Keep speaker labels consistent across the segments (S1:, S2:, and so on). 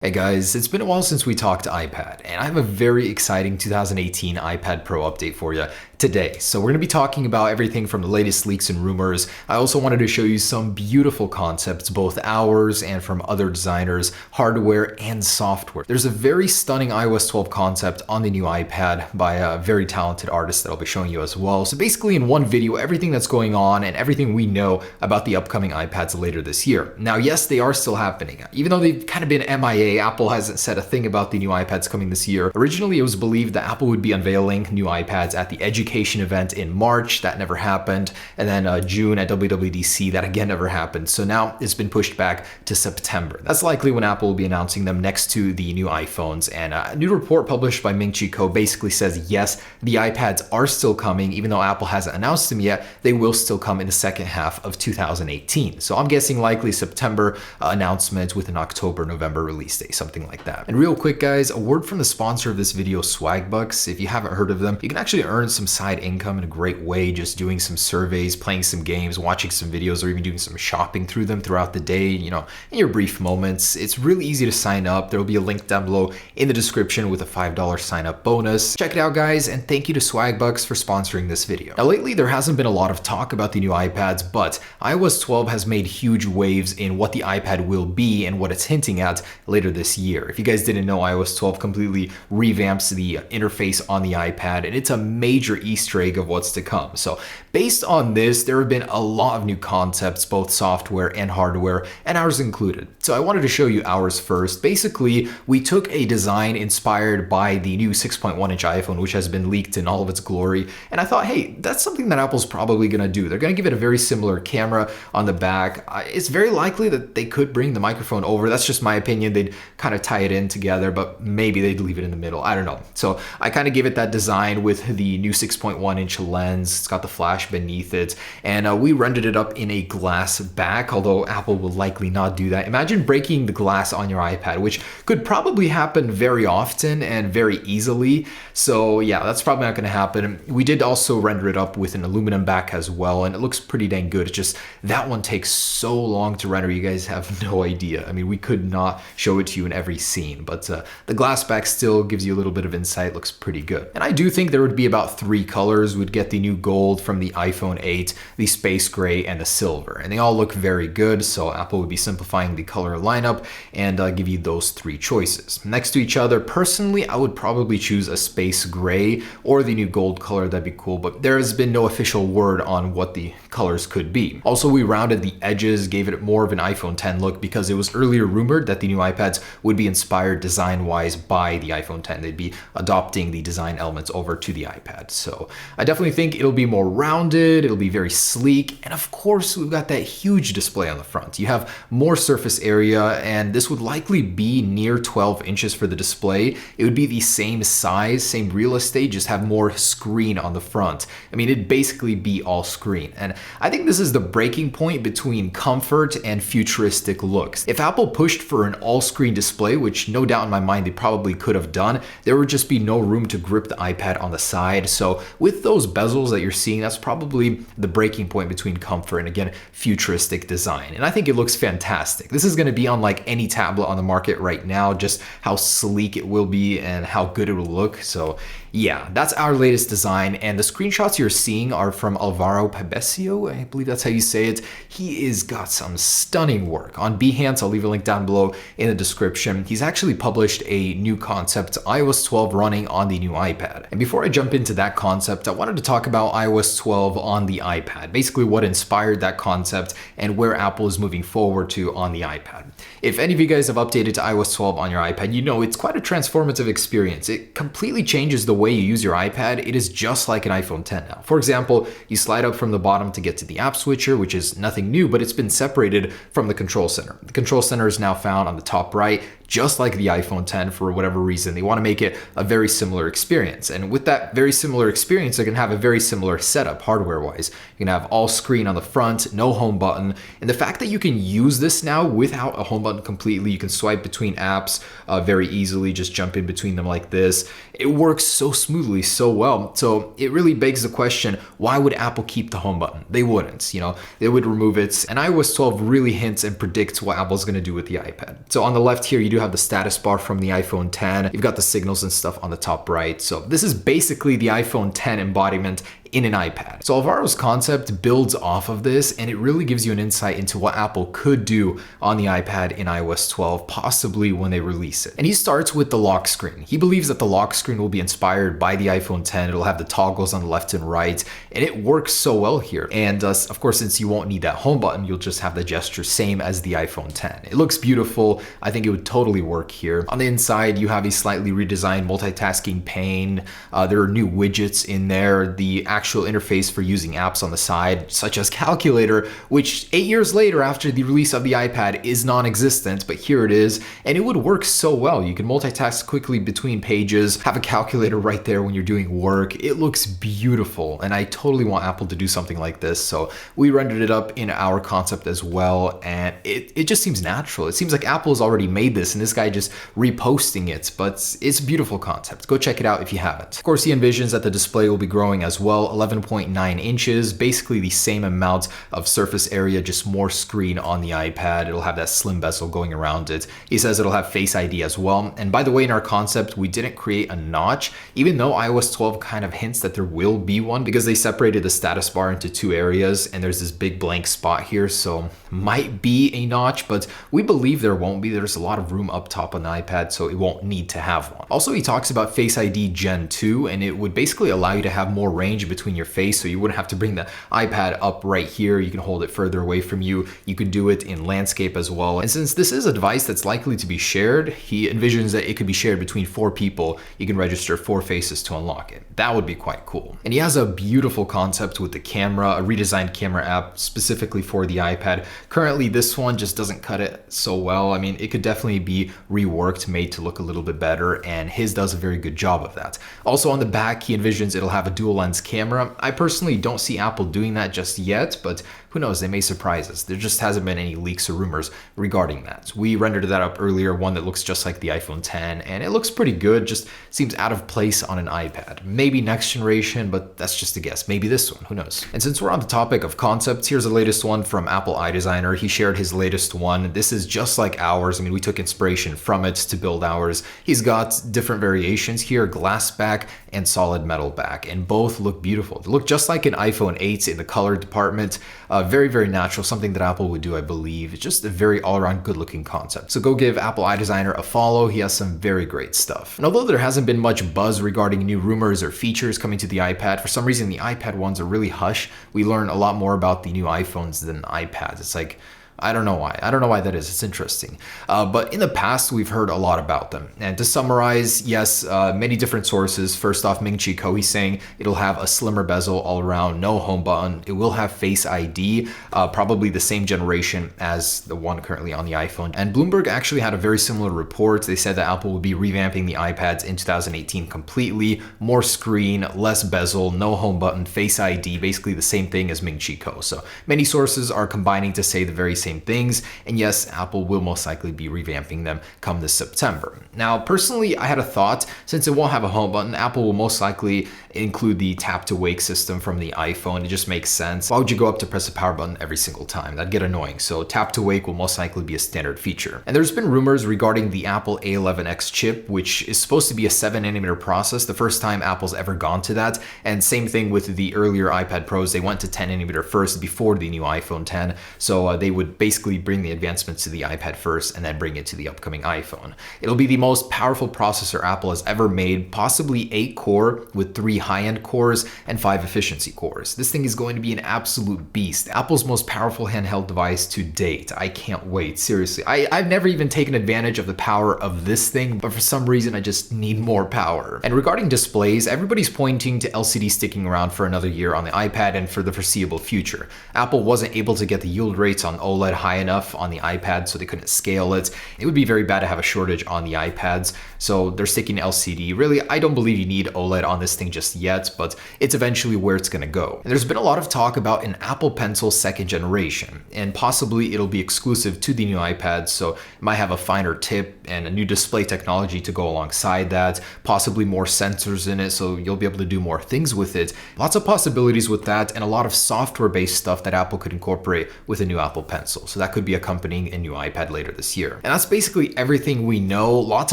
S1: Hey guys, it's been a while since we talked iPad, and I have a very exciting 2018 iPad Pro update for you today. So we're going to be talking about everything from the latest leaks and rumors. I also wanted to show you some beautiful concepts, both ours and from other designers, hardware and software. There's a very stunning iOS 12 concept on the new iPad by a very talented artist that I'll be showing you as well. So basically in one video, everything that's going on and everything we know about the upcoming iPads later this year. Now, yes, they are still happening. Even though they've kind of been MIA, Apple hasn't said a thing about the new iPads coming this year. Originally, it was believed that Apple would be unveiling new iPads at the education event in March. That never happened. And then June at WWDC, that again never happened. So now it's been pushed back to September. That's likely when Apple will be announcing them next to the new iPhones. And a new report published by Ming-Chi Kuo basically says, yes, the iPads are still coming. Even though Apple hasn't announced them yet, they will still come in the second half of 2018. So I'm guessing likely September announcement with an October, November release date, something like that. And real quick guys, a word from the sponsor of this video, Swagbucks. If you haven't heard of them, you can actually earn some side income in a great way just doing some surveys, playing some games, watching some videos, or even doing some shopping through them throughout the day, you know, in your brief moments. It's really easy to sign up. There will be a link down below in the description with a $5 sign up bonus. Check it out guys, and thank you to Swagbucks for sponsoring this video. Now lately there hasn't been a lot of talk about the new iPads, but iOS 12 has made huge waves in what the iPad will be and what it's hinting at later this year. If you guys didn't know, iOS 12 completely revamps the interface on the iPad, and it's a major Easter egg of what's to come. So based on this, there have been a lot of new concepts, both software and hardware, and ours included. So I wanted to show you ours first. Basically, we took a design inspired by the new 6.1-inch iPhone, which has been leaked in all of its glory, and I thought, hey, that's something that Apple's probably going to do. They're going to give it a very similar camera on the back. It's very likely that they could bring the microphone over. That's just my opinion. They'd kind of tie it in together, but maybe they'd leave it in the middle. I don't know. So I kind of gave it that design with the new 6.1-inch lens. It's got the flash beneath it, and we rendered it up in a glass back, although Apple will likely not do that. Imagine breaking the glass on your iPad, which could probably happen very often and very easily. So yeah, that's probably not going to happen. We did also render it up with an aluminum back as well, and it looks pretty dang good. It's just that one takes so long to render. You guys have no idea. I mean, we could not show it to you in every scene, but the glass back still gives you a little bit of insight. Looks pretty good. And I do think there would be about 3 colors. We'd get the new gold from the iPhone 8, the space gray, and the silver, and they all look very good. So Apple would be simplifying the color lineup and give you those 3 choices next to each other. Personally, I would probably choose a space gray or the new gold color. That'd be cool, but there has been no official word on what the colors could be. Also, we rounded the edges, gave it more of an iPhone 10 look because it was earlier rumored that the new iPads would be inspired design-wise by the iPhone 10. They'd be adopting the design elements over to the iPad. So I definitely think it'll be more rounded, it'll be very sleek, and of course we've got that huge display on the front. You have more surface area, and this would likely be near 12 inches for the display. It would be the same size, same real estate, just have more screen on the front. I mean, it'd basically be all screen. And I think this is the breaking point between comfort and futuristic looks. If Apple pushed for an all-screen display, which no doubt in my mind they probably could have done, there would just be no room to grip the iPad on the side. So with those bezels that you're seeing, that's probably the breaking point between comfort and, again, futuristic design. And I think it looks fantastic. This is going to be unlike any tablet on the market right now, just how sleek it will be and how good it will look. So yeah, that's our latest design, and the screenshots you're seeing are from Alvaro Pabesio, I believe that's how you say it. He is got some stunning work on Behance. I'll leave a link down below in the description. He's actually published a new concept, iOS 12 running on the new iPad. And before I jump into that concept, I wanted to talk about iOS 12 on the iPad, basically what inspired that concept and where Apple is moving forward to on the iPad. If any of you guys have updated to iOS 12 on your iPad, you know it's quite a transformative experience. It completely changes the way you use your iPad. It is just like an iPhone 10 now. For example, you slide up from the bottom to get to the app switcher, which is nothing new, but it's been separated from the control center. The control center is now found on the top right, just like the iPhone 10 for whatever reason. They want to make it a very similar experience. And with that very similar experience, they're going to have a very similar setup hardware-wise. You can have all screen on the front, no home button. And the fact that you can use this now without a home button completely, you can swipe between apps very easily, just jump in between them like this. It works so smoothly, so well. So it really begs the question, why would Apple keep the home button? They wouldn't, you know, they would remove it. And iOS 12 really hints and predicts what Apple's going to do with the iPad. So on the left here, you do do have the status bar from the iPhone 10. You've got the signals and stuff on the top right. So this is basically the iPhone 10 embodiment in an iPad. So Alvaro's concept builds off of this, and it really gives you an insight into what Apple could do on the iPad in iOS 12, possibly when they release it. And he starts with the lock screen. He believes that the lock screen will be inspired by the iPhone 10. It'll have the toggles on the left and right, and it works so well here. And of course, since you won't need that home button, you'll just have the gesture same as the iPhone 10. It looks beautiful. I think it would totally work here. On the inside, you have a slightly redesigned multitasking pane. There are new widgets in there. The actual interface for using apps on the side, such as Calculator, which 8 years later after the release of the iPad is non-existent, but here it is, and it would work so well. You can multitask quickly between pages, have a calculator right there when you're doing work. It looks beautiful, and I totally want Apple to do something like this, so we rendered it up in our concept as well, and it just seems natural. It seems like Apple has already made this, and this guy just reposting it, but it's a beautiful concept. Go check it out if you haven't. Of course, he envisions that the display will be growing as well, 11.9 inches, basically the same amount of surface area, just more screen on the iPad. It'll have that slim bezel going around it. He says it'll have Face ID as well. And by the way, in our concept, we didn't create a notch, even though iOS 12 kind of hints that there will be one, because they separated the status bar into two areas, and there's this big blank spot here, so might be a notch, but we believe there won't be. There's a lot of room up top on the iPad, so it won't need to have one. Also, he talks about Face ID Gen 2, and it would basically allow you to have more range between your face, so you wouldn't have to bring the iPad up right here. You can hold it further away from you. You could do it in landscape as well. And since this is a device that's likely to be shared, he envisions that it could be shared between 4 people. You can register 4 faces to unlock it. That would be quite cool. And he has a beautiful concept with the camera, a redesigned camera app specifically for the iPad. Currently, this one just doesn't cut it so well. I mean, it could definitely be reworked, made to look a little bit better, and his does a very good job of that. Also on the back, he envisions it'll have a dual lens camera. I personally don't see Apple doing that just yet, but who knows, they may surprise us. There just hasn't been any leaks or rumors regarding that. We rendered that up earlier, one that looks just like the iPhone 10, and it looks pretty good, just seems out of place on an iPad. Maybe next generation, but that's just a guess. Maybe this one, who knows? And since we're on the topic of concepts, here's the latest one from Apple iDesigner. He shared his latest one. This is just like ours. I mean, we took inspiration from it to build ours. He's got different variations here, glass back and solid metal back, and both look beautiful. They look just like an iPhone 8 in the color department. Very, very natural, something that Apple would do, I believe. It's just a very all-around good-looking concept. So go give Apple iDesigner a follow. He has some very great stuff. And although there hasn't been much buzz regarding new rumors or features coming to the iPad, for some reason the iPad ones are really hush. We learn a lot more about the new iPhones than iPads. It's like, I don't know why. I don't know why that is. It's interesting. But in the past, we've heard a lot about them. And to summarize, yes, many different sources. First off, Ming-Chi Kuo, he's saying it'll have a slimmer bezel all around, no home button. It will have Face ID, probably the same generation as the one currently on the iPhone. And Bloomberg actually had a very similar report. They said that Apple will be revamping the iPads in 2018 completely. More screen, less bezel, no home button, Face ID, basically the same thing as Ming-Chi Kuo. So many sources are combining to say the very same things, and yes, Apple will most likely be revamping them come this September. Now, personally, I had a thought. Since it won't have a home button, Apple will most likely include the tap to wake system from the iPhone. It just makes sense. Why would you go up to press the power button every single time? That'd get annoying. So tap to wake will most likely be a standard feature. And there's been rumors regarding the Apple A11X chip, which is supposed to be a 7nm process, the first time Apple's ever gone to that. And same thing with the earlier iPad Pros. They went to 10nm first before the new iPhone 10. So they would basically bring the advancements to the iPad first and then bring it to the upcoming iPhone. It'll be the most powerful processor Apple has ever made, possibly 8-core with 3 high-end cores and 5 efficiency cores. This thing is going to be an absolute beast. Apple's most powerful handheld device to date. I can't wait, seriously. I've never even taken advantage of the power of this thing, but for some reason I just need more power. And regarding displays, everybody's pointing to LCD sticking around for another year on the iPad and for the foreseeable future. Apple wasn't able to get the yield rates on OLED high enough on the iPad, so they couldn't scale it. It would be very bad to have a shortage on the iPads, so they're sticking to LCD. Really, I don't believe you need OLED on this thing just yet, but it's eventually where it's gonna go. And there's been a lot of talk about an Apple Pencil 2nd generation, and possibly it'll be exclusive to the new iPad, so it might have a finer tip and a new display technology to go alongside that, possibly more sensors in it, so you'll be able to do more things with it. Lots of possibilities with that, and a lot of software-based stuff that Apple could incorporate with a new Apple Pencil. Pencil. So that could be accompanying a new iPad later this year. And that's basically everything we know. Lots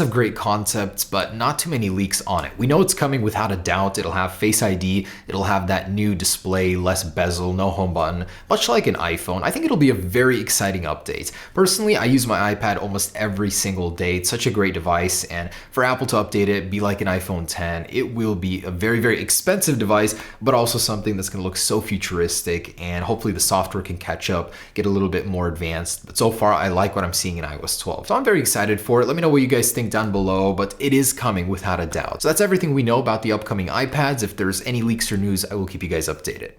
S1: of great concepts, but not too many leaks on it. We know it's coming without a doubt. It'll have Face ID. It'll have that new display, less bezel, no home button, much like an iPhone. I think it'll be a very exciting update. Personally, I use my iPad almost every single day. It's such a great device, and for Apple to update it, be like an iPhone 10, it will be a very, very expensive device, but also something that's going to look so futuristic, and hopefully the software can catch up, get a little bit more advanced. But so far, I like what I'm seeing in iOS 12. So I'm very excited for it. Let me know what you guys think down below, but it is coming without a doubt. So that's everything we know about the upcoming iPads. If there's any leaks or news, I will keep you guys updated.